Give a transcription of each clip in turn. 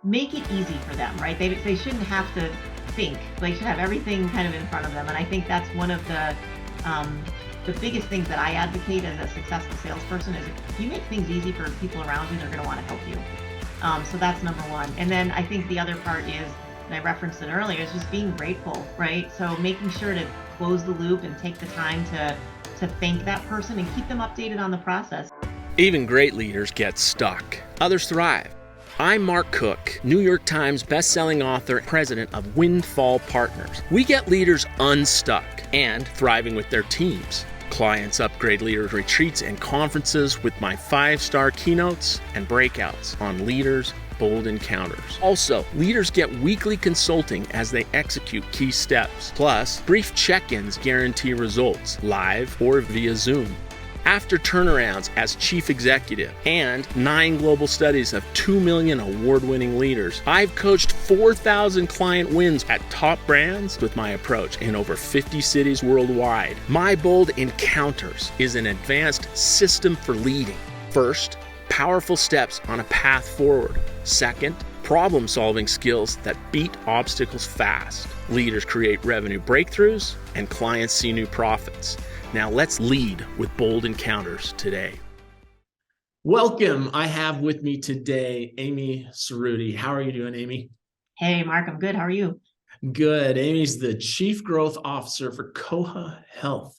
make it easy for them, right? They shouldn't have to think. They should have everything kind of in front of them. And I think that's one of the biggest things that I advocate as a successful salesperson is if you make things easy for people around you, they're going to want to help you. So that's number one. And then I think the other part is, and I referenced it earlier, is just being grateful, right? So making sure to close the loop and take the time to thank that person and keep them updated on the process. Even great leaders get stuck. Others thrive. I'm Mark Cook, New York Times bestselling author, president of Windfall Partners. We get leaders unstuck and thriving with their teams. Clients upgrade leaders' retreats and conferences with my 5-star keynotes and breakouts on leaders' bold encounters. Also, leaders get weekly consulting as they execute key steps. Plus, brief check-ins guarantee results, live or via Zoom. After turnarounds as chief executive and 9 global studies of 2 million award-winning leaders, I've coached 4,000 client wins at top brands with my approach in over 50 cities worldwide. My Bold Encounters is an advanced system for leading. First, powerful steps on a path forward. Second, problem-solving skills that beat obstacles fast. Leaders create revenue breakthroughs and clients see new profits. Now let's lead with Bold Encounters today. Welcome. I have with me today Amy Cerruti. How are you doing, Amy? Hey, Mark, I'm good. How are you? Good. Amy's the Chief Growth Officer for Koha Health.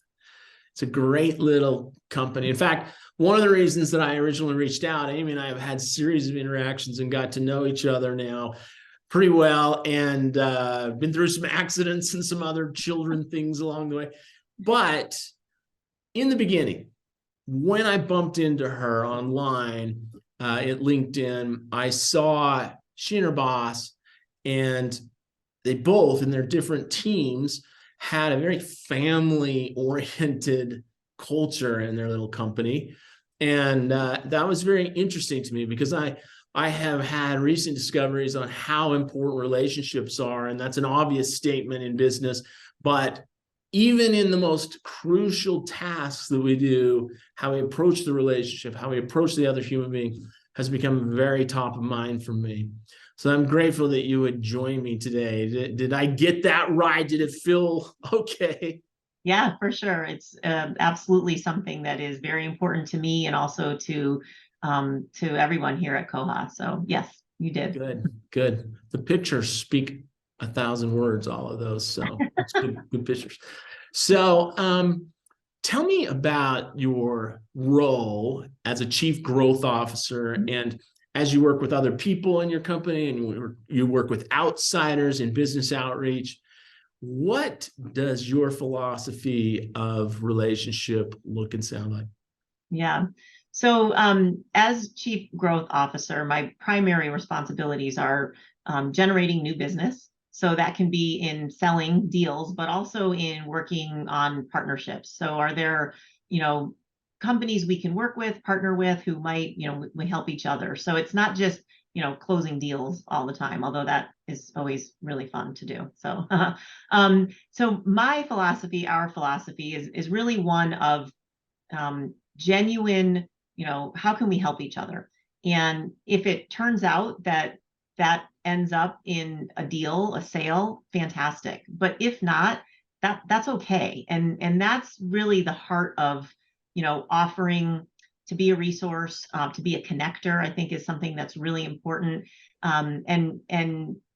It's a great little company. In fact, one of the reasons that I originally reached out, Amy and I have had a series of interactions and got to know each other now pretty well, and been through some accidents and some other children things along the way. But in the beginning, when I bumped into her online at LinkedIn, I saw she and her boss, and they both in their different teams had a very family-oriented culture in their little company. And that was very interesting to me because I have had recent discoveries on how important relationships are, and that's an obvious statement in business, but even in the most crucial tasks that we do, how we approach the relationship, how we approach the other human being has become very top of mind for me. So I'm grateful that you would join me today. Did I get that right? Did it feel okay? Yeah, for sure. It's absolutely something that is very important to me and also to everyone here at Koha. So yes, you did. Good. The pictures speak 1,000 words, all of those. So it's good pictures. So tell me about your role as a chief growth officer and as you work with other people in your company and you work with outsiders in business outreach. What does your philosophy of relationship look and sound like? Yeah. So as Chief Growth Officer, my primary responsibilities are generating new business. So that can be in selling deals, but also in working on partnerships. So are there, companies we can work with, partner with, who might, we help each other. So it's not just, closing deals all the time, although that is always really fun to do. So, so my philosophy, our philosophy is really one of genuine, how can we help each other? And if it turns out that ends up in a deal, a sale, fantastic. But if not, that's okay. And that's really the heart of, offering to be a resource, to be a connector, I think is something that's really important. And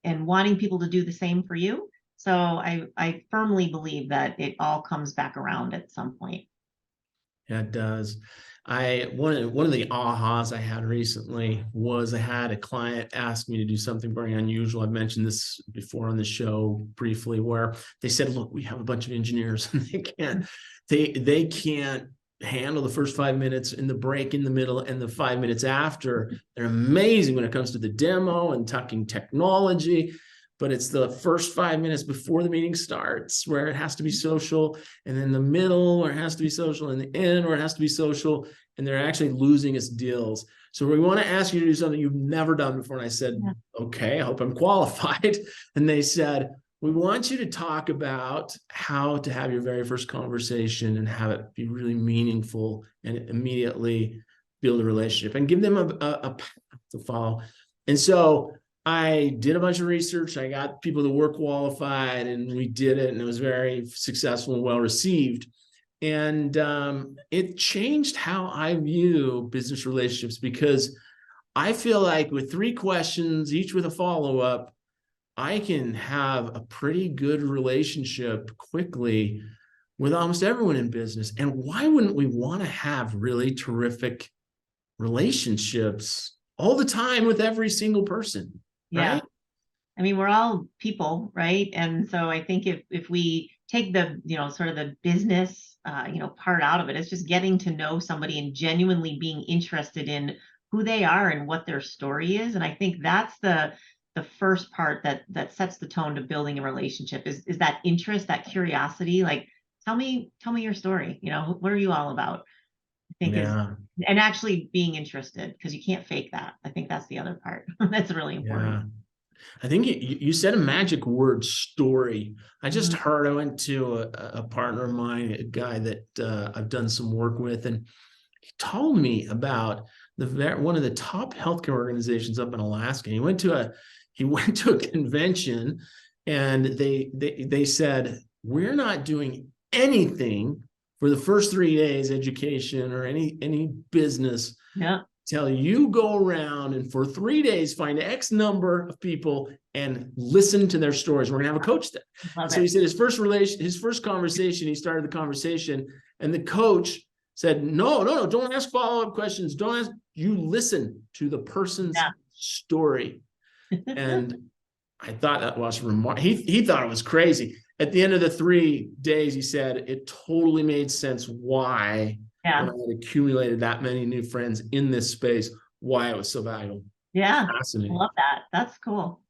wanting people to do the same for you. So I firmly believe that it all comes back around at some point. Yeah, it does. One of the ahas I had recently was I had a client ask me to do something very unusual. I've mentioned this before on the show briefly, where they said, "Look, we have a bunch of engineers, and they can't handle the first 5 minutes in the break in the middle and the 5 minutes after. They're amazing when it comes to the demo and talking technology." But it's the first 5 minutes before the meeting starts where it has to be social, and then the middle where it has to be social, and the end where it has to be social, and they're actually losing us deals. So we want to ask you to do something you've never done before. And I said, okay, I hope I'm qualified. And they said, we want you to talk about how to have your very first conversation and have it be really meaningful and immediately build a relationship and give them a path to follow. And so I did a bunch of research. I got people that were qualified, and we did it, and it was very successful and well received. And it changed how I view business relationships, because I feel like with 3 questions, each with a follow-up, I can have a pretty good relationship quickly with almost everyone in business. And why wouldn't we want to have really terrific relationships all the time with every single person, Yeah. right? I mean, we're all people, right? And so I think if we take the, sort of the business, part out of it, it's just getting to know somebody and genuinely being interested in who they are and what their story is. And I think that's the first part that sets the tone to building a relationship is that interest, that curiosity. Like, tell me your story. What are you all about? I think is Yeah, and actually being interested, because you can't fake that. I think that's the other part that's really important. yeah. I think you said a magic word, story. I just Mhm. heard, I went to a partner of mine, a guy that I've done some work with, and he told me about one of the top healthcare organizations up in Alaska. He went to a convention, and they said, we're not doing anything for the first 3 days, education or any business, Yeah, till you go around and for 3 days find X number of people and listen to their stories. We're gonna have a coach there. And love so he it. said his first conversation, he started the conversation, and the coach said, no, don't ask follow-up questions. Don't ask, you listen to the person's Yeah. story. And I thought that was remarkable. He thought it was crazy. At the end of the 3 days, he said it totally made sense why, when Yeah. I had accumulated that many new friends in this space, why it was so valuable. Yeah. I Fascinating. love that. That's cool.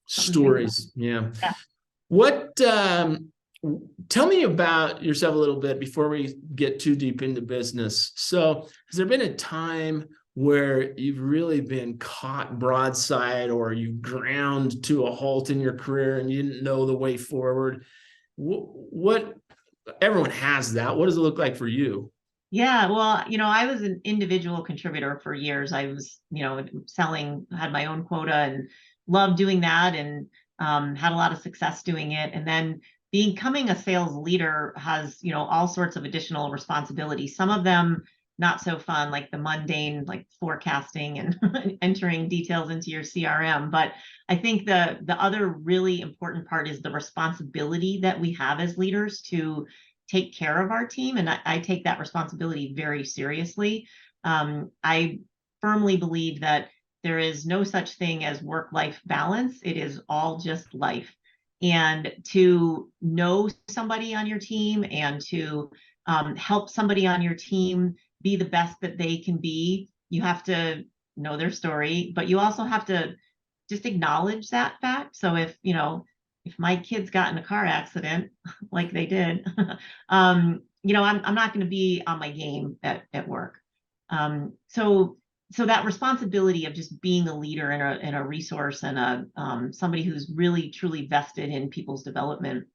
Something to think about. Stories. Yeah. Yeah. What, tell me about yourself a little bit before we get too deep into business. So, has there been a time where you've really been caught broadside, or you ground to a halt in your career and you didn't know the way forward? What everyone has that. What does it look like for you? Yeah. Well, I was an individual contributor for years. I was, selling, had my own quota and loved doing that, and had a lot of success doing it. And then becoming a sales leader has, all sorts of additional responsibilities. Some of them not so fun, like the mundane, like forecasting and entering details into your CRM. But I think the other really important part is the responsibility that we have as leaders to take care of our team. And I take that responsibility very seriously. I firmly believe that there is no such thing as work-life balance. It is all just life. And to know somebody on your team and to help somebody on your team be the best that they can be, you have to know their story, but you also have to just acknowledge that fact. So if my kids got in a car accident, like they did, I'm not going to be on my game at work. So that responsibility of just being a leader and a resource and somebody who's really truly vested in people's development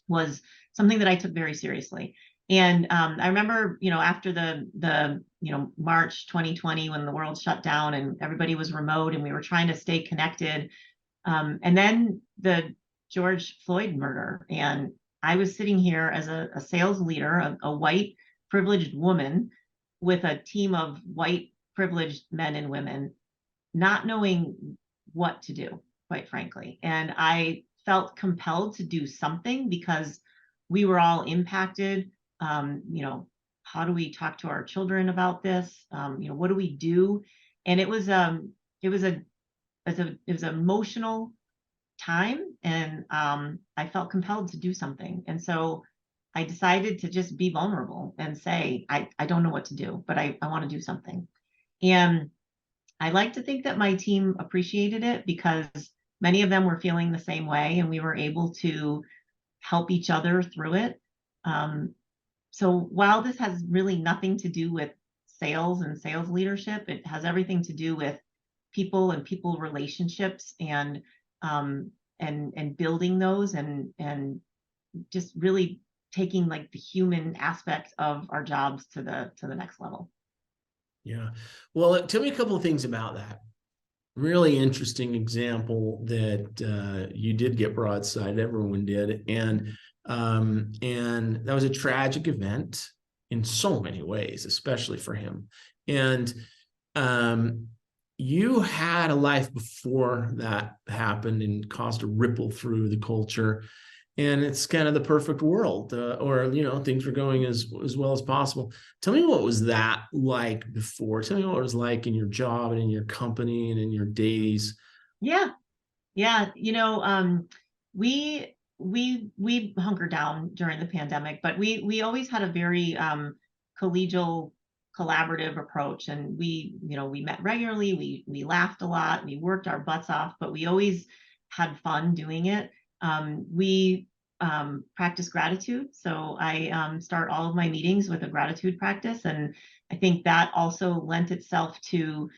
was something that I took very seriously. And I remember, after the March 2020, when the world shut down and everybody was remote and we were trying to stay connected, and then the George Floyd murder. And I was sitting here as a sales leader, a white privileged woman with a team of white privileged men and women, not knowing what to do, quite frankly. And I felt compelled to do something because we were all impacted. How do we talk to our children about this? What do we do? And it was a it was an emotional time, and I felt compelled to do something. And so I decided to just be vulnerable and say, I don't know what to do, but I want to do something. And I like to think that my team appreciated it because many of them were feeling the same way, and we were able to help each other through it. So while this has really nothing to do with sales and sales leadership, it has everything to do with people and people relationships, um, and building those, and just really taking like the human aspect of our jobs to the next level. Yeah. Well, tell me a couple of things about that. Really interesting example that you did get broadside. Everyone did, and that was a tragic event in so many ways, especially for him. And you had a life before that happened and caused a ripple through the culture. And it's kind of the perfect world, or things were going as well as possible. Tell me what was that like before? Tell me what it was like in your job and in your company and in your days. Yeah. Yeah. We hunkered down during the pandemic, but we always had a very collegial, collaborative approach. And we met regularly, we laughed a lot, we worked our butts off, but we always had fun doing it. We practice gratitude. So I start all of my meetings with a gratitude practice. And I think that also lent itself to,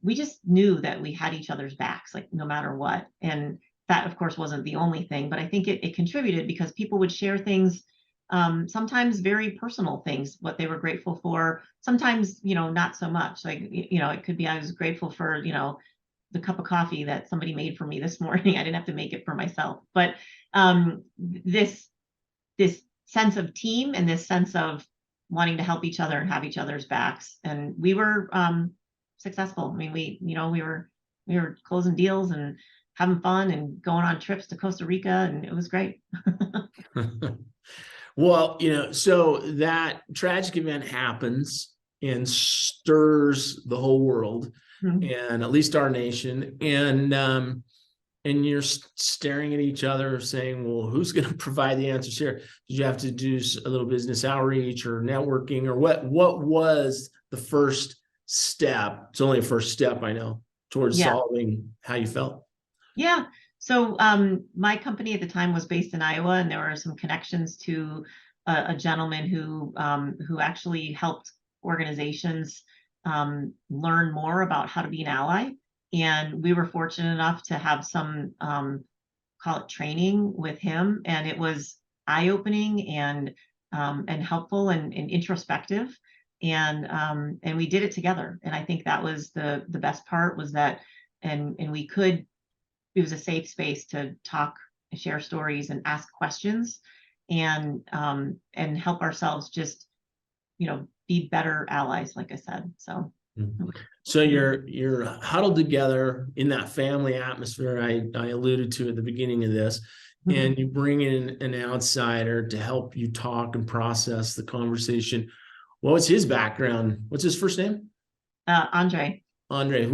we just knew that we had each other's backs, like no matter what. And that, of course, wasn't the only thing, but I think it contributed because people would share things, sometimes very personal things, what they were grateful for, sometimes, not so much. Like, it could be, I was grateful for, the cup of coffee that somebody made for me this morning. I didn't have to make it for myself. But this sense of team and this sense of wanting to help each other and have each other's backs. And we were successful. I mean, we were closing deals and having fun and going on trips to Costa Rica, and it was great. Well, so that tragic event happens and stirs the whole world, and at least our nation. And you're staring at each other saying, well, who's going to provide the answers here? Did you have to do a little business outreach or networking, or what was the first step? It's only a first step, I know, towards solving how you felt. Yeah. So my company at the time was based in Iowa, and there were some connections to a gentleman who actually helped organizations learn more about how to be an ally. And we were fortunate enough to have some, call it training with him, and it was eye-opening and helpful and introspective. And we did it together. And I think that was the best part, was that, and it was a safe space to talk, share stories, and ask questions, and help ourselves just, be better allies, like I said. So. So you're huddled together in that family atmosphere I alluded to at the beginning of this, and you bring in an outsider to help you talk and process the conversation. What was his background? What's his first name? Andre. Andre.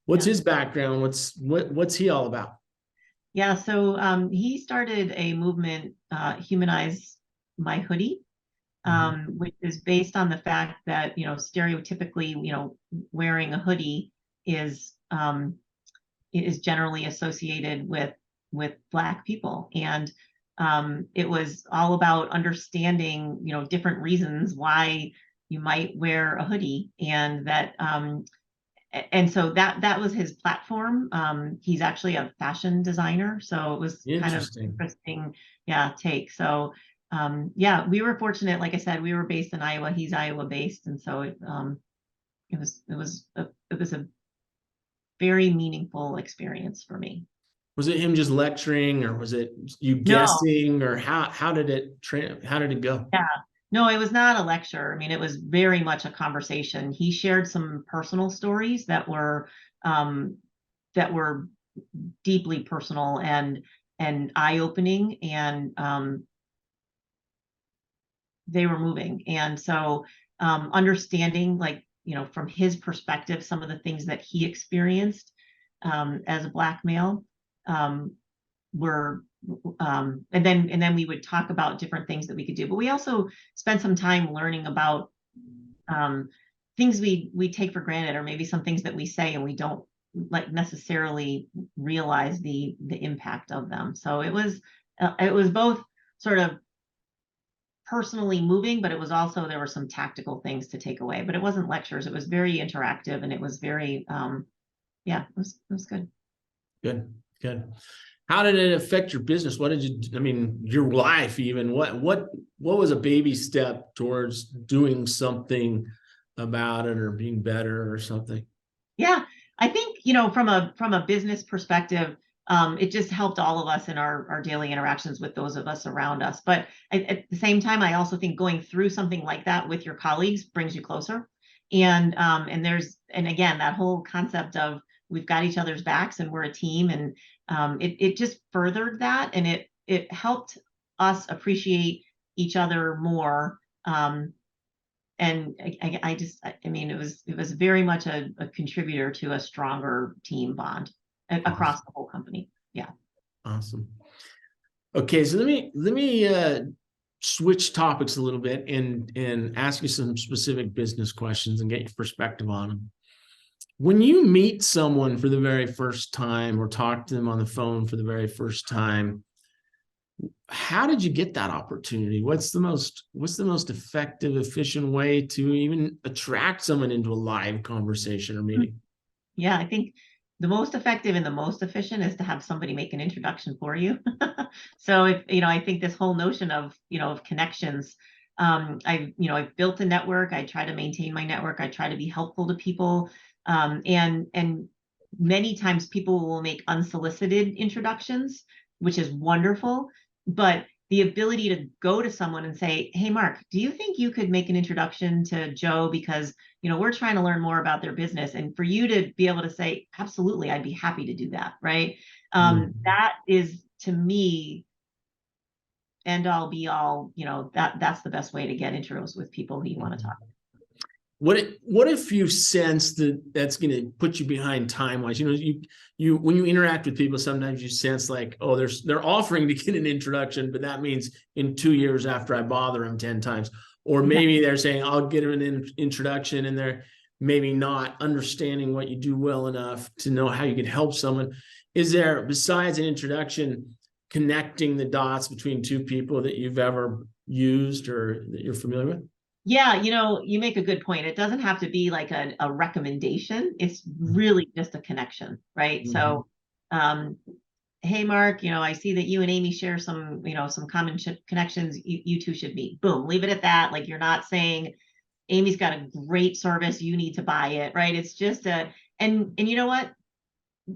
What's his background? What's he all about? Yeah, so he started a movement, Humanize My Hoodie, which is based on the fact that, stereotypically, wearing a hoodie is generally associated with Black people. And it was all about understanding, different reasons why you might wear a hoodie, and that and so that was his platform. He's actually a fashion designer, so it was kind of interesting, take. So we were fortunate. Like I said, we were based in Iowa. He's Iowa based, and so it was a very meaningful experience for me. Was it him just lecturing, or was it you guessing, or how did it go? Yeah. No, it was not a lecture. I mean, it was very much a conversation. He shared some personal stories that were deeply personal and eye-opening, and they were moving. And so understanding, like, from his perspective, some of the things that he experienced as a Black male were and then we would talk about different things that we could do. But we also spent some time learning about things we take for granted, or maybe some things that we say and we don't like necessarily realize the impact of them. So it was both sort of personally moving, but it was also, there were some tactical things to take away. But it wasn't lectures. It was very interactive, and it was very it was good. Good. How did it affect your business? Your life even? What was a baby step towards doing something about it, or being better or something? Yeah, I think, from a business perspective, it just helped all of us in our daily interactions with those of us around us. But at the same time, I also think going through something like that with your colleagues brings you closer. And again, that whole concept of we've got each other's backs and we're a team, and it just furthered that, and it helped us appreciate each other more. And I mean, it was very much a contributor to a stronger team bond across the whole company. Yeah. Awesome. Okay, so let me switch topics a little bit and ask you some specific business questions and get your perspective on them. When you meet someone for the very first time or talk to them on the phone for the very first time, how did you get that opportunity? What's the most effective, efficient way to even attract someone into a live conversation or meeting? Yeah, I think the most effective and the most efficient is to have somebody make an introduction for you. So I think this whole notion of connections, I've built a network. I try to maintain my network. I try to be helpful to people. And many times people will make unsolicited introductions, which is wonderful. But the ability to go to someone and say, hey, Mark, do you think you could make an introduction to Joe? Because, we're trying to learn more about their business. And for you to be able to say, absolutely, I'd be happy to do that. Right. That is, to me, end all be all, that's the best way to get intros with people who you want to talk to. What if you sense that that's going to put you behind time wise? You when you interact with people, sometimes you sense like, oh, they're offering to get an introduction, but that means in 2 years after I bother them 10 times, or maybe they're saying I'll get them an introduction, and they're maybe not understanding what you do well enough to know how you can help someone. Is there, besides an introduction, connecting the dots between two people that you've ever used or that you're familiar with? Yeah, you make a good point. It doesn't have to be like a recommendation. It's really just a connection, right? Mm-hmm. So, hey, Mark, I see that you and Amy share some common connections. You two should meet. Boom, leave it at that. Like, you're not saying Amy's got a great service, you need to buy it, right? It's just and you know what?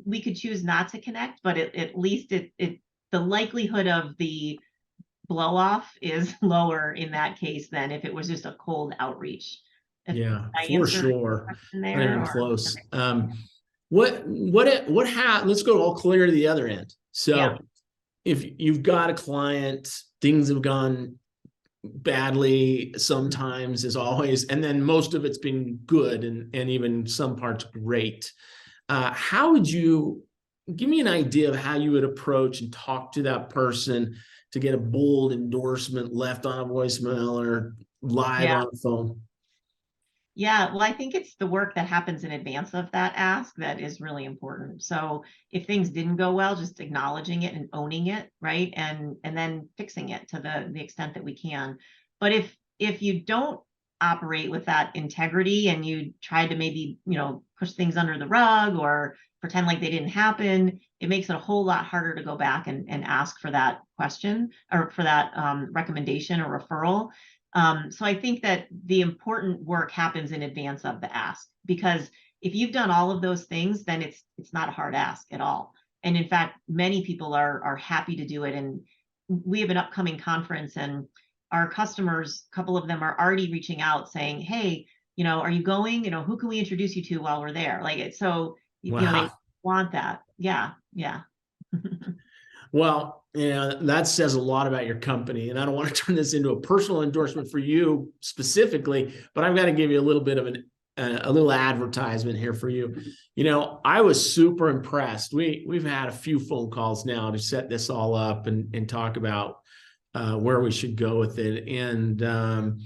We could choose not to connect, but at least the likelihood of the blow off is lower in that case than if it was just a cold outreach. Yeah, for sure. Not even close. Let's go all clear to the other end. So if you've got a client, things have gone badly sometimes, as always, and then most of it's been good and even some parts great. How would you give me an idea of how you would approach and talk to that person to get a bold endorsement left on a voicemail or live on the phone? Yeah, well, I think it's the work that happens in advance of that ask that is really important. So if things didn't go well, just acknowledging it and owning it, right? And then fixing it to the extent that we can. But if you don't operate with that integrity and you try to maybe, push things under the rug or pretend like they didn't happen, it makes it a whole lot harder to go back and ask for that question or for that recommendation or referral. So I think that the important work happens in advance of the ask, because if you've done all of those things, then it's not a hard ask at all. And in fact, many people are happy to do it. And we have an upcoming conference, and our customers, a couple of them are already reaching out saying, hey, are you going? Who can we introduce you to while we're there? Like it. So, they want that. Yeah. Yeah. Well, that says a lot about your company. And I don't want to turn this into a personal endorsement for you specifically, but I've got to give you a little bit of a little advertisement here for you. I was super impressed. We've had a few phone calls now to set this all up and talk about where we should go with it. And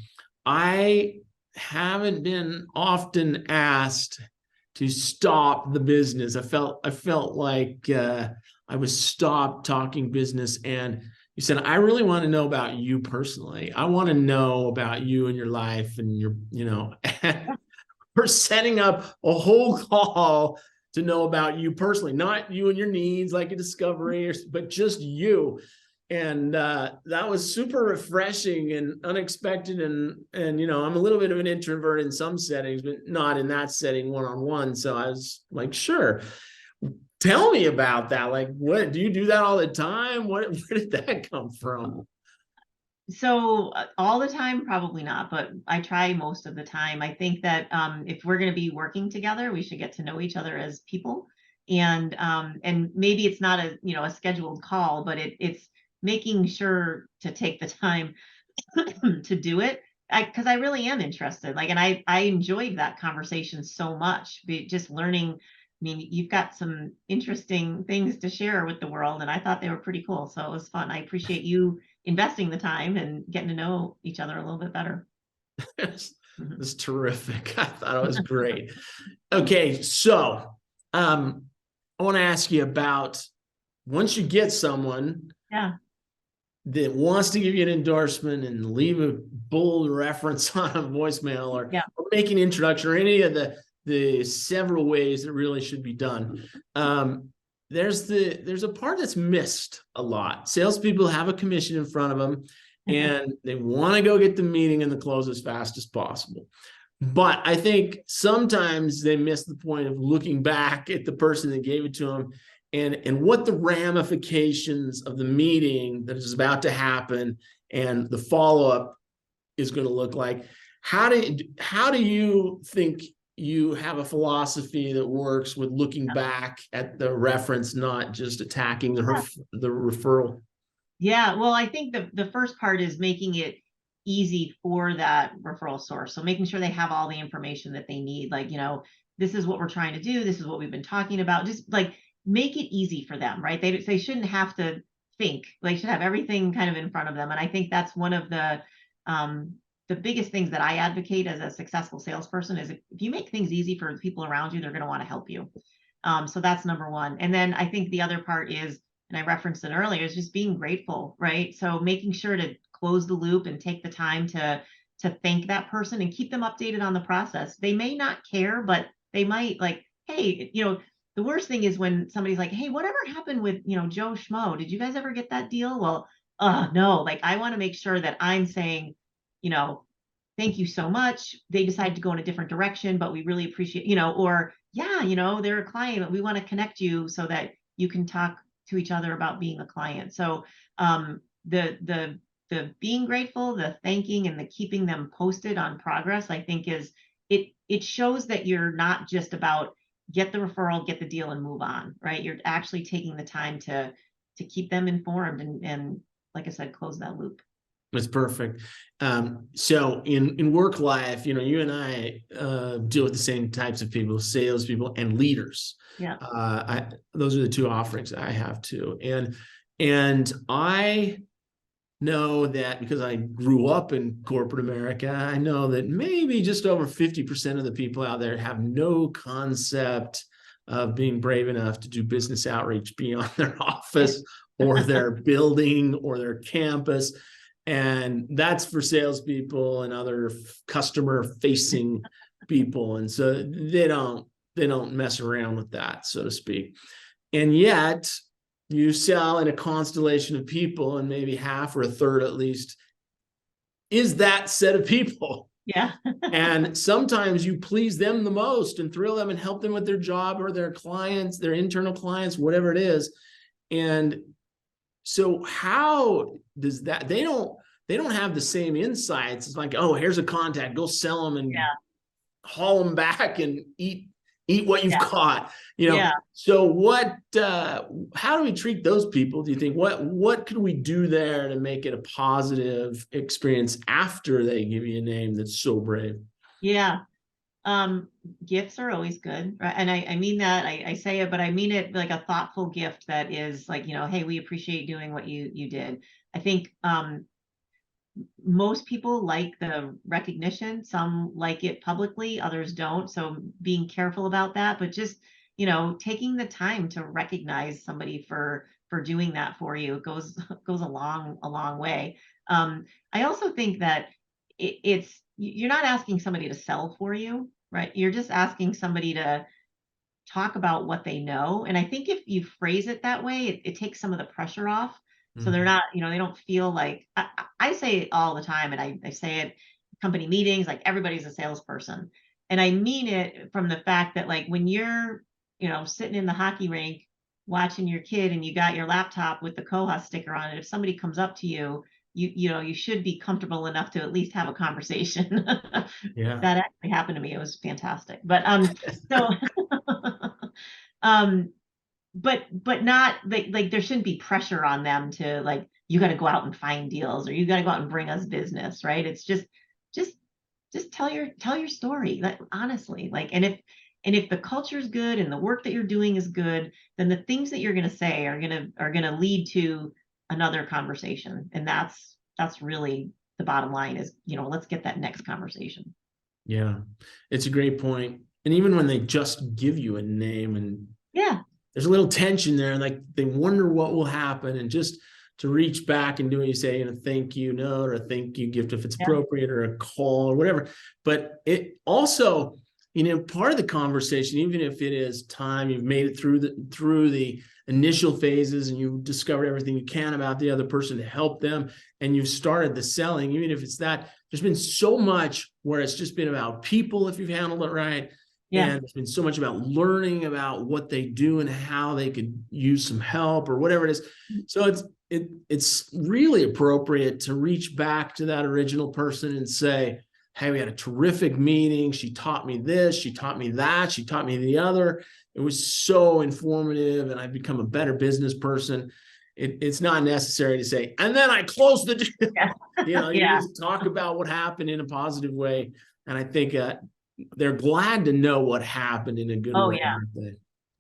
I haven't been often asked to stop the business. I felt like I was stopped talking business, and you said, I really want to know about you personally. I want to know about you and your life and your, we're setting up a whole call to know about you personally, not you and your needs like a discovery, but just you. And that was super refreshing and unexpected. And I'm a little bit of an introvert in some settings, but not in that setting one-on-one. So I was like, sure, tell me about that. Like, what do you do that all the time? Where did that come from? So all the time, probably not, but I try most of the time. I think that if we're going to be working together, we should get to know each other as people. And maybe it's not a scheduled call, but it's making sure to take the time to do it. Because I really am interested. Like, and I enjoyed that conversation so much. Just learning. I mean, you've got some interesting things to share with the world, and I thought they were pretty cool. So it was fun. I appreciate you investing the time and getting to know each other a little bit better. It's Mhm. terrific. I thought it was great. Okay, so I want to ask you about once you get someone Yeah. that wants to give you an endorsement and leave a bold reference on a voicemail or Yeah. make an introduction or any of the several ways that really should be done. There's a part that's missed a lot. Salespeople have a commission in front of them and they want to go get the meeting and the close as fast as possible. But I think sometimes they miss the point of looking back at the person that gave it to them and what the ramifications of the meeting that is about to happen and the follow-up is going to look like. How do you think you have a philosophy that works with looking back at the reference, not just attacking the referral? Yeah. Well, I think the first part is making it easy for that referral source. So making sure they have all the information that they need. Like, this is what we're trying to do. This is what we've been talking about. Just like make it easy for them, right? They shouldn't have to think. They should have everything kind of in front of them. And I think that's one of the biggest things that I advocate as a successful salesperson is if you make things easy for the people around you, they're going to want to help you. So that's number one. And then I think the other part is, and I referenced it earlier, is just being grateful, right? So making sure to close the loop and take the time to thank that person and keep them updated on the process. They may not care, but they might like, hey, the worst thing is when somebody's like, hey, whatever happened with, Joe Schmo? Did you guys ever get that deal? Well, no, like I want to make sure that I'm saying, you know, thank you so much. They decided to go in a different direction, but we really appreciate, or yeah, they're a client, but we want to connect you so that you can talk to each other about being a client. So the being grateful, the thanking, and the keeping them posted on progress, I think it shows that you're not just about get the referral, get the deal, and move on, right? You're actually taking the time to keep them informed and like I said, close that loop. That's perfect. So in work life, you and I deal with the same types of people, salespeople and leaders. Yeah. Those are the two offerings I have too. And I know that because I grew up in corporate America, I know that maybe just over 50% of the people out there have no concept of being brave enough to do business outreach beyond their office or their building or their campus. And that's for salespeople and other customer-facing people, and so they don't mess around with that, so to speak. And yet, you sell in a constellation of people, and maybe half or a third at least is that set of people. Yeah. And sometimes you please them the most and thrill them and help them with their job or their clients, their internal clients, whatever it is. And so how does that, they don't have the same insights. It's like, oh, here's a contact, go sell them and haul them back and eat what you've caught, So how do we treat those people? Do you think what could we do there to make it a positive experience after they give you a name that's so brave? Yeah. Gifts are always good, right? And I mean that I say it, but I mean it like a thoughtful gift that is like, hey, we appreciate doing what you did. I think most people like the recognition. Some like it publicly, others don't. So being careful about that, but just, taking the time to recognize somebody for doing that for you goes a long way. I also think that you're not asking somebody to sell for you, right? You're just asking somebody to talk about what they know. And I think if you phrase it that way, it takes some of the pressure off. So they're not, they don't feel like, I say it all the time, and I say it company meetings, like everybody's a salesperson. And I mean it from the fact that like when you're, sitting in the hockey rink watching your kid and you got your laptop with the Koha sticker on it, if somebody comes up to you, you should be comfortable enough to at least have a conversation. Yeah. That actually happened to me. It was fantastic. But so but not like there shouldn't be pressure on them to like, you got to go out and find deals, or you got to go out and bring us business, right? It's just tell your story, like honestly, like, and if the culture is good and the work that you're doing is good, then the things that you're going to say are going to lead to another conversation. And that's really the bottom line is, let's get that next conversation. Yeah, it's a great point. And even when they just give you a name, and yeah, there's a little tension there, like they wonder what will happen, and just to reach back and do what you say, thank you note or a thank you gift if it's appropriate, or a call or whatever. But it also, part of the conversation, even if it is time, you've made it through the initial phases and you've discovered everything you can about the other person to help them, and you've started the selling, even if it's that, there's been so much where it's just been about people if you've handled it right. Yeah. And there's been so much about learning about what they do and how they could use some help or whatever it is. So it's really appropriate to reach back to that original person and say, hey, we had a terrific meeting. She taught me this, she taught me that, she taught me the other. It was so informative, and I've become a better business person. It's not necessary to say, and then I closed the deal. Yeah. You just talk about what happened in a positive way. And I think they're glad to know what happened in a good way. Yeah,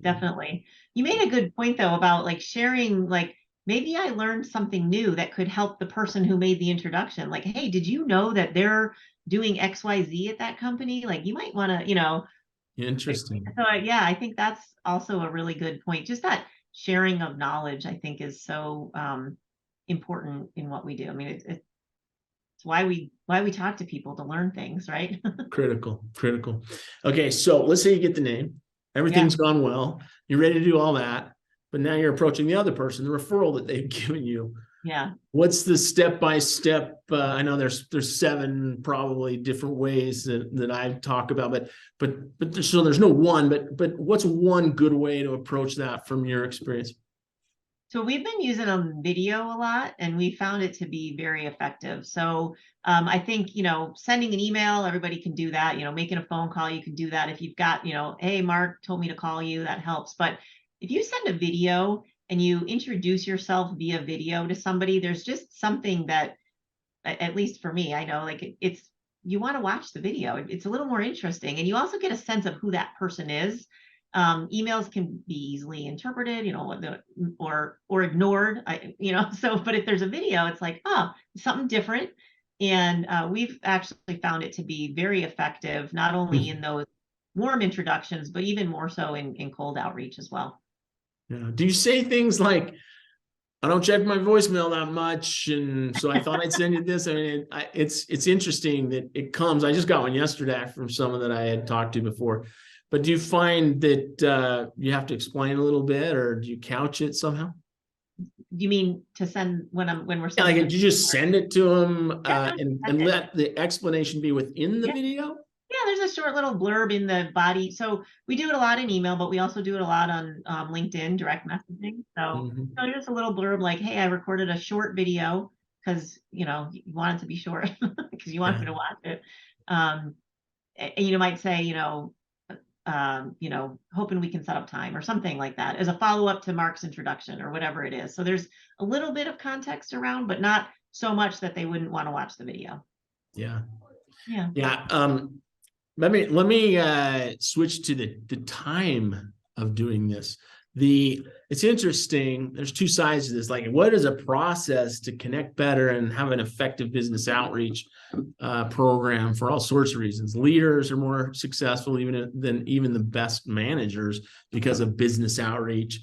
definitely. You made a good point though about like sharing, like maybe I learned something new that could help the person who made the introduction. Like, hey, did you know that they're doing XYZ at that company? Like you might want to, Interesting. So yeah, I think that's also a really good point. Just that sharing of knowledge, I think, is so important in what we do. I mean, it's why we talk to people, to learn things, right? Critical. Okay, so let's say you get the name, everything's gone well, you're ready to do all that, but now you're approaching the other person, the referral that they've given you. Yeah. What's the step-by-step? I know there's 7 probably different ways that I talk about, but so there's no one, but what's one good way to approach that from your experience? So we've been using a video a lot, and we found it to be very effective. So I think, sending an email, everybody can do that. Making a phone call, you can do that. If you've got, hey, Mark told me to call you, that helps. But if you send a video and you introduce yourself via video to somebody, there's just something that, at least for me, I know, like it's, you want to watch the video. It's a little more interesting. And you also get a sense of who that person is. Emails can be easily interpreted, or ignored, so, but if there's a video, it's like, something different. And we've actually found it to be very effective, not only in those warm introductions, but even more so in cold outreach as well. Yeah. Do you say things like, I don't check my voicemail that much, and so I thought I'd send you this? I mean, it's interesting that it comes. I just got one yesterday from someone that I had talked to before. But do you find that you have to explain a little bit, or do you couch it somehow? You mean to send when we're sending? Like, did you just send it to them and let the explanation be within the video? Yeah, there's a short little blurb in the body. So we do it a lot in email, but we also do it a lot on LinkedIn direct messaging. So, so there's a little blurb like, hey, I recorded a short video because, you want it to be short because you want me to watch it. And you might say, hoping we can set up time or something like that as a follow-up to Mark's introduction or whatever it is. So there's a little bit of context around, but not so much that they wouldn't want to watch the video. Yeah. Yeah. Let me switch to the time of doing this. It's interesting. There's 2 sides to this. Like, what is a process to connect better and have an effective business outreach program for all sorts of reasons? Leaders are more successful than the best managers because of business outreach.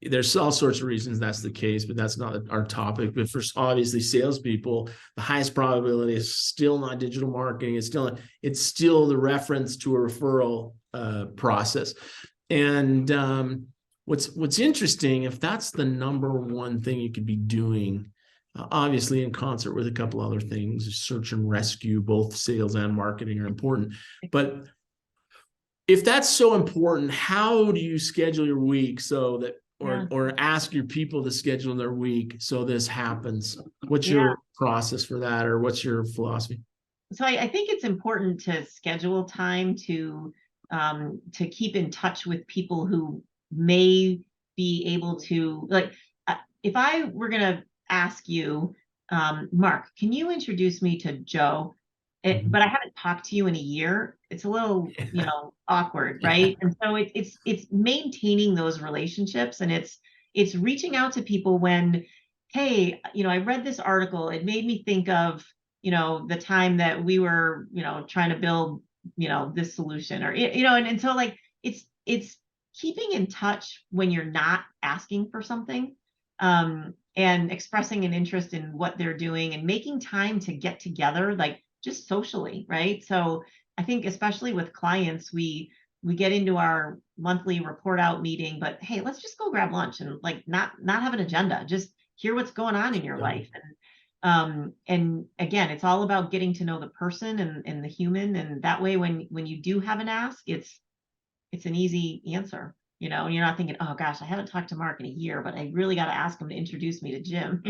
There's all sorts of reasons that's the case, but that's not our topic. But for obviously salespeople, the highest probability is still not digital marketing. It's still the reference to a referral process. And what's interesting, if that's the number one thing you could be doing, obviously in concert with a couple other things, search and rescue, both sales and marketing are important. But if that's so important, how do you schedule your week so that, or ask your people to schedule their week so this happens? What's your process for that, or what's your philosophy? So I think it's important to schedule time to keep in touch with people who may be able to, like, if I were going to ask you, Mark, can you introduce me to Joe? But I haven't talked to you in a year. It's a little, awkward, right? And so it's maintaining those relationships, and it's reaching out to people when, hey, I read this article. It made me think of, the time that we were, trying to build, this solution, or, and so, like, it's keeping in touch when you're not asking for something, and expressing an interest in what they're doing, and making time to get together, like, just socially, right? So I think especially with clients, we get into our monthly report out meeting, but hey, let's just go grab lunch and, like, not have an agenda, just hear what's going on in your life. And again, it's all about getting to know the person and the human, and that way when you do have an ask, it's an easy answer, and you're not thinking, oh gosh, I haven't talked to Mark in a year, but I really got to ask him to introduce me to Jim.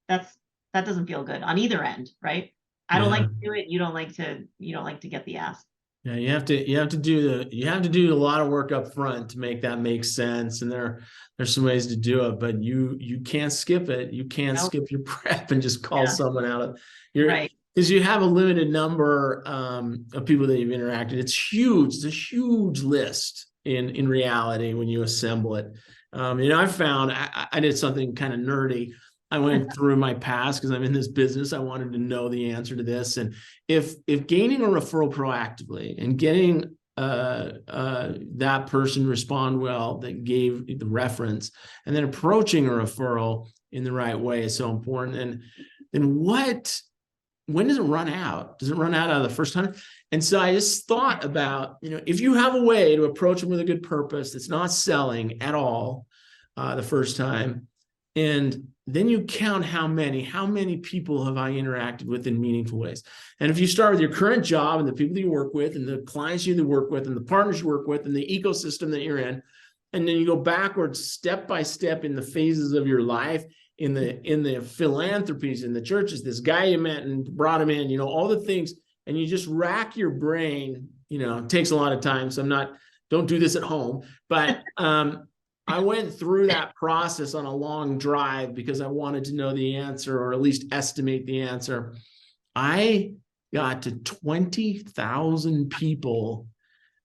That doesn't feel good on either end, right? I don't like to do it. You don't like to get the ask. Yeah, you have to do a lot of work up front to make that make sense. And there's some ways to do it, but you can't skip it. You can't skip your prep and just call someone out of your, right, because you have a limited number of people that you've interacted. It's huge. It's a huge list in reality when you assemble it. I found I did something kind of nerdy. I went through my past because I'm in this business. I wanted to know the answer to this. And if gaining a referral proactively and getting that person respond well that gave the reference, and then approaching a referral in the right way is so important. And then when does it run out? Does it run out of the first time? And so I just thought about, if you have a way to approach them with a good purpose that's not selling at all the first time, and then you count how many people have I interacted with in meaningful ways. And if you start with your current job and the people that you work with and the clients you work with and the partners you work with and the ecosystem that you're in, and then you go backwards step by step in the phases of your life, in the philanthropies, in the churches, this guy you met and brought him in, all the things, and you just rack your brain. It takes a lot of time. So don't do this at home, but I went through that process on a long drive because I wanted to know the answer, or at least estimate the answer. I got to 20,000 people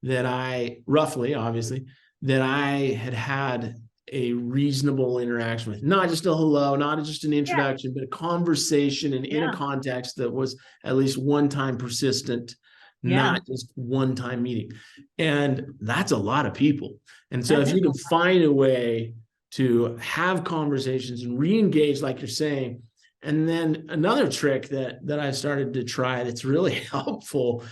that obviously, that I had a reasonable interaction with. Not just a hello, not just an introduction, but a conversation and in a context that was at least one time persistent, not just one time meeting. And that's a lot of people. And so if you can find a way to have conversations and re-engage, like you're saying, and then another trick that I started to try that's really helpful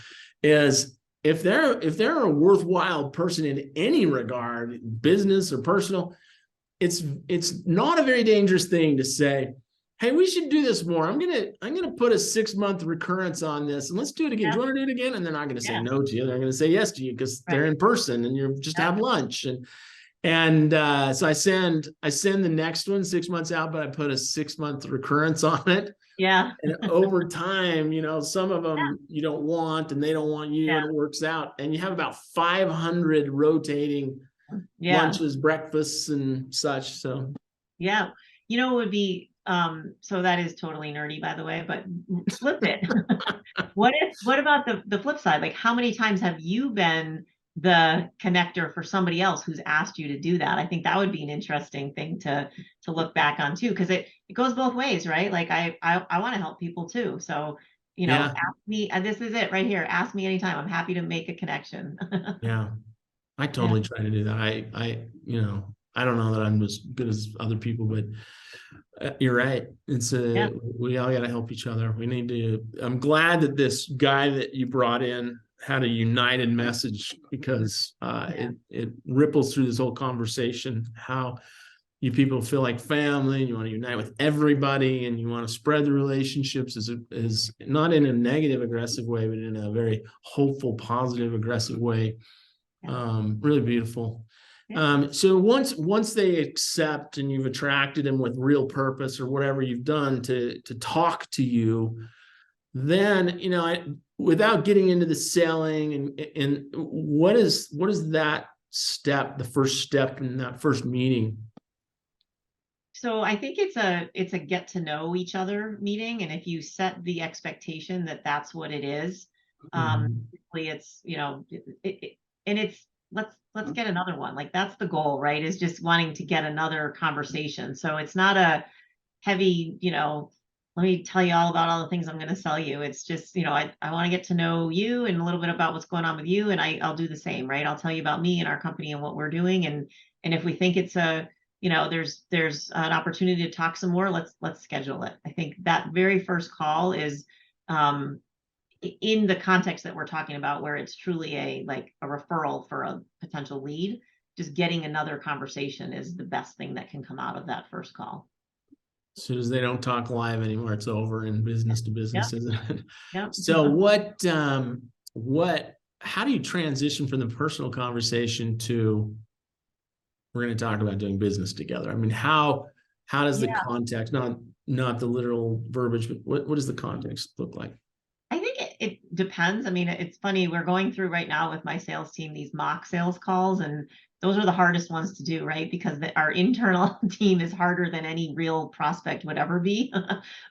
is if they're a worthwhile person in any regard, business or personal, it's not a very dangerous thing to say, hey, we should do this more. I'm gonna put a 6-month recurrence on this, and let's do it again. Do you want to do it again? And they're not going to say no to you. They're going to say yes to you because they're in person, and you just have lunch. And so I send the next one 6 months out, but I put a 6-month recurrence on it. Yeah. And over time, some of them you don't want, and they don't want you, and it works out. And you have about 500 rotating lunches, breakfasts, and such. So it would be. So that is totally nerdy, by the way, but flip it. What about the flip side? Like, how many times have you been the connector for somebody else who's asked you to do that? I think that would be an interesting thing to look back on too, because it goes both ways, right? Like I want to help people too. So, ask me, this is it right here. Ask me anytime. I'm happy to make a connection. I totally try to do that. I don't know that I'm as good as other people, but you're right. We all got to help each other. I'm glad that this guy that you brought in had a united message, because it ripples through this whole conversation, how you people feel like family, and you want to unite with everybody, and you want to spread the relationships is not in a negative, aggressive way, but in a very hopeful, positive, aggressive way. Really beautiful. So once they accept, and you've attracted them with real purpose or whatever you've done to talk to you, then, without getting into the selling, and what is that step, the first step in that first meeting? So I think it's a get to know each other meeting, and if you set the expectation that that's what it is, it's and it's let's get another one. Like, that's the goal, right? Is just wanting to get another conversation. So it's not a heavy, let me tell you all about all the things I'm going to sell you. It's just, I want to get to know you and a little bit about what's going on with you, and I'll do the same, right? I'll tell you about me and our company and what we're doing, and if we think it's there's an opportunity to talk some more, let's schedule it. I think that very first call is in the context that we're talking about, where it's truly a referral for a potential lead. Just getting another conversation is the best thing that can come out of that first call. As soon as they don't talk live anymore, it's over in business to business, isn't it? Yep. So how do you transition from the personal conversation to, we're going to talk about doing business together? I mean, how does the context, not the literal verbiage, but what does the context look like? I think it depends. I mean, it's funny. We're going through right now with my sales team these mock sales calls, and those are the hardest ones to do, right? Because our internal team is harder than any real prospect would ever be.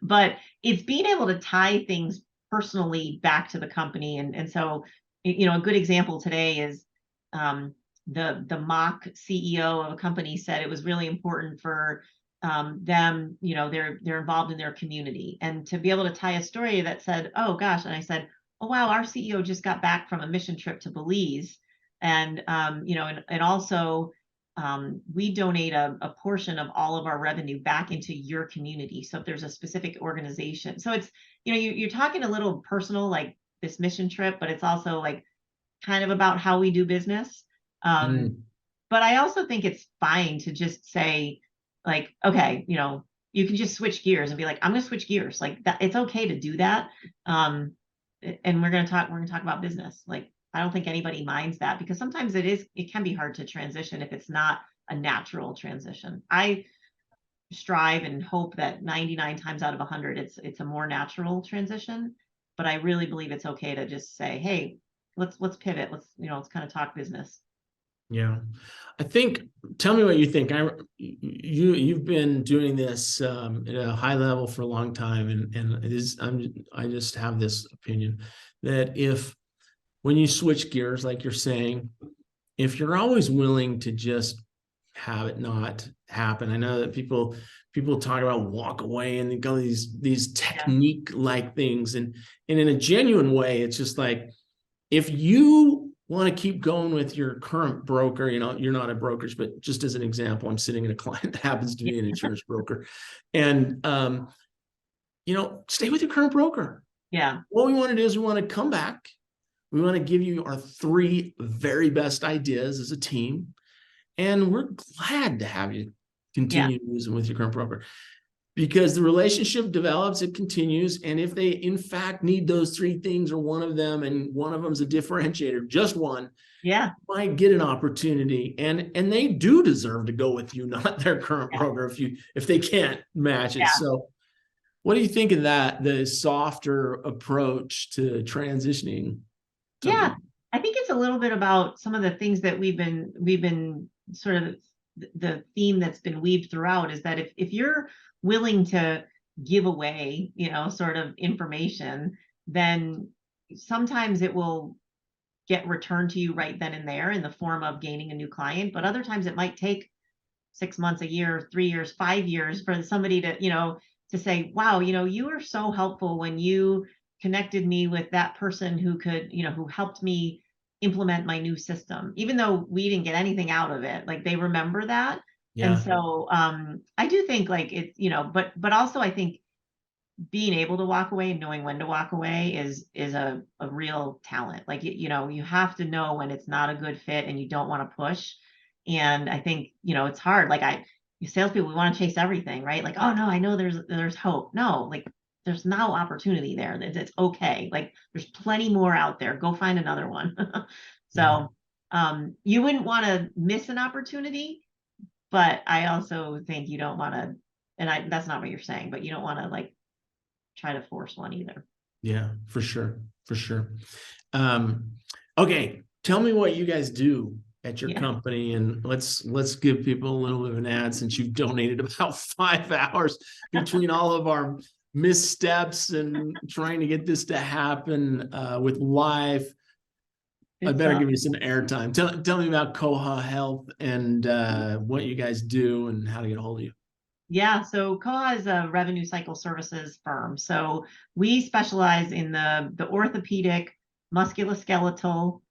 But it's being able to tie things personally back to the company. And so, a good example today is the mock CEO of a company said it was really important for them, they're involved in their community, and to be able to tie a story that said, oh gosh, and I said, oh wow, our CEO just got back from a mission trip to Belize, and and also we donate a portion of all of our revenue back into your community. So if there's a specific organization, so it's you're talking a little personal, like this mission trip, but it's also like kind of about how we do business. But I also think it's fine to just say, like, okay, you can just switch gears and be like, I'm going to switch gears. Like that, it's okay to do that. And we're going to talk about business. Like, I don't think anybody minds that, because sometimes it can be hard to transition if it's not a natural transition. I strive and hope that 99 times out of 100, it's a more natural transition, but I really believe it's okay to just say, hey, let's pivot. Let's kind of talk business. Yeah, I think. Tell me what you think. You've been doing this at a high level for a long time, and it is. I just have this opinion that when you switch gears, like you're saying, if you're always willing to just have it not happen. I know that people talk about walk away, and they go these technique like things, and in a genuine way, it's just like, if you want to keep going with your current broker, you're not a brokerage, but just as an example, I'm sitting in a client that happens to be an insurance broker, and stay with your current broker. Yeah. What we want to do is we want to come back. We want to give you our 3 very best ideas as a team, and we're glad to have you continue using with your current broker. Because the relationship develops, it continues. And if they, in fact, need those 3 things, or one of them, and one of them is a differentiator, just one, might get an opportunity. And they do deserve to go with you, not their current broker, if they can't match it. So what do you think of that, the softer approach to transitioning? Yeah, I think it's a little bit about some of the things that we've been sort of, the theme that's been weaved throughout is that if you're willing to give away, sort of information, then sometimes it will get returned to you right then and there in the form of gaining a new client. But other times it might take 6 months, a year, 3 years, 5 years for somebody to say, wow, you were so helpful when you connected me with that person who could, who helped me implement my new system, even though we didn't get anything out of it. Like, they remember that. And so I do think, like, it's, but also I think being able to walk away and knowing when to walk away is a real talent. Like, you have to know when it's not a good fit and you don't want to push. And I think, it's hard. Like salespeople, we want to chase everything, right? Like, oh no, I know there's hope. No, like there's no opportunity there. It's okay. Like there's plenty more out there. Go find another one. Yeah. So you wouldn't want to miss an opportunity, but I also think you don't want to, and that's not what you're saying, but you don't want to like try to force one either. Yeah, for sure. For sure. Okay. Tell me what you guys do at your company, and let's give people a little bit of an ad, since you've donated about 5 hours between all of our missteps and trying to get this to happen with life. I better give you some airtime. Tell me about Koha Health and what you guys do and how to get a hold of you. Yeah, so Koha is a revenue cycle services firm. So we specialize in the orthopedic, musculoskeletal,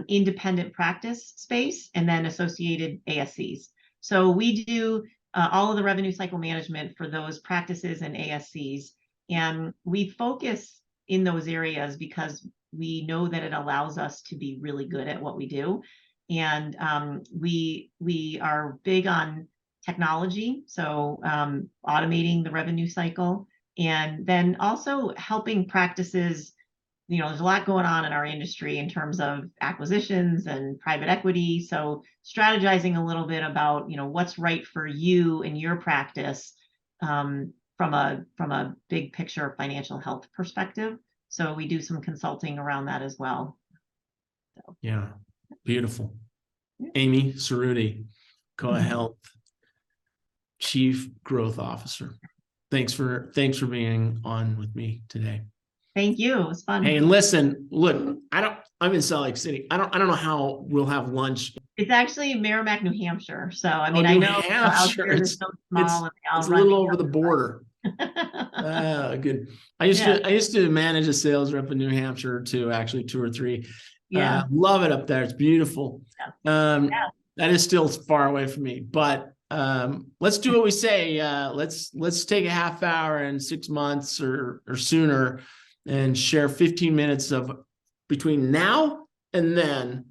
independent practice space, and then associated ASCs. So we do all of the revenue cycle management for those practices and ASCs. And we focus in those areas because we know that it allows us to be really good at what we do. And we are big on technology, so automating the revenue cycle, and then also helping practices. There's a lot going on in our industry in terms of acquisitions and private equity. So strategizing a little bit about, what's right for you and your practice from a big picture financial health perspective. So we do some consulting around that as well. So. Yeah, beautiful. Amy Cerruti, Koha Health Chief Growth Officer. Thanks for being on with me today. Thank you. It was fun. Hey, and listen, look, I'm in Salt Lake City. I don't know how we'll have lunch. It's actually Merrimack, New Hampshire. So I mean, New I know Hampshire. It's so small. It's a little over the border. Good. I used to manage a sales rep in New Hampshire too, actually 2 or 3. Yeah. Love it up there. It's beautiful. That is still far away from me, but let's do what we say. Let's take a half hour in 6 months or sooner and share 15 minutes of between now and then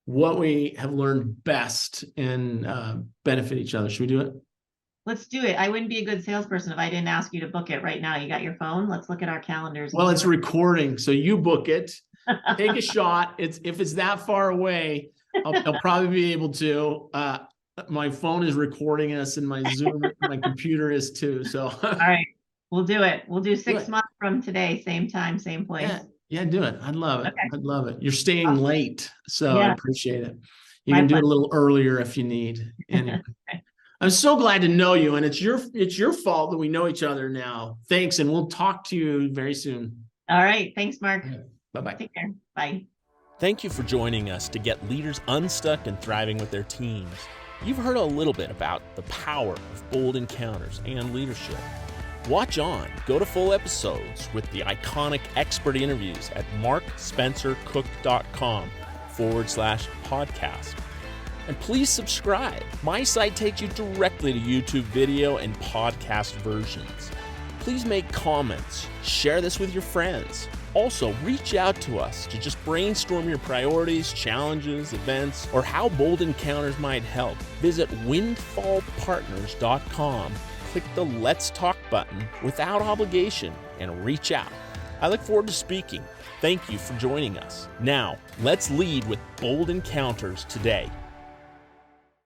what we have learned best and benefit each other. Should we do it? Let's do it. I wouldn't be a good salesperson if I didn't ask you to book it right now. You got your phone? Let's look at our calendars. Well, it's recording, so you book it. Take a shot. If it's that far away, I'll probably be able to. My phone is recording us, and my Zoom, my computer is too. So all right, we'll do it. We'll do 6 months from today, same time, same place. Yeah, do it. I'd love it. Okay. I'd love it. You're staying late, so I appreciate it. You can do it a little earlier if you need. Anyway. Okay. I'm so glad to know you, and it's your fault that we know each other now. Thanks, and we'll talk to you very soon. All right. Thanks, Mark. Bye-bye. Take care. Bye. Thank you for joining us to get leaders unstuck and thriving with their teams. You've heard a little bit about the power of bold encounters and leadership. Watch on. Go to full episodes with the iconic expert interviews at markspencercook.com/podcast. And please subscribe. My site takes you directly to YouTube video and podcast versions. Please make comments. Share this with your friends. Also, reach out to us to just brainstorm your priorities, challenges, events, or how bold encounters might help. Visit windfallpartners.com. Click the Let's Talk button without obligation and reach out. I look forward to speaking. Thank you for joining us. Now, let's lead with bold encounters today.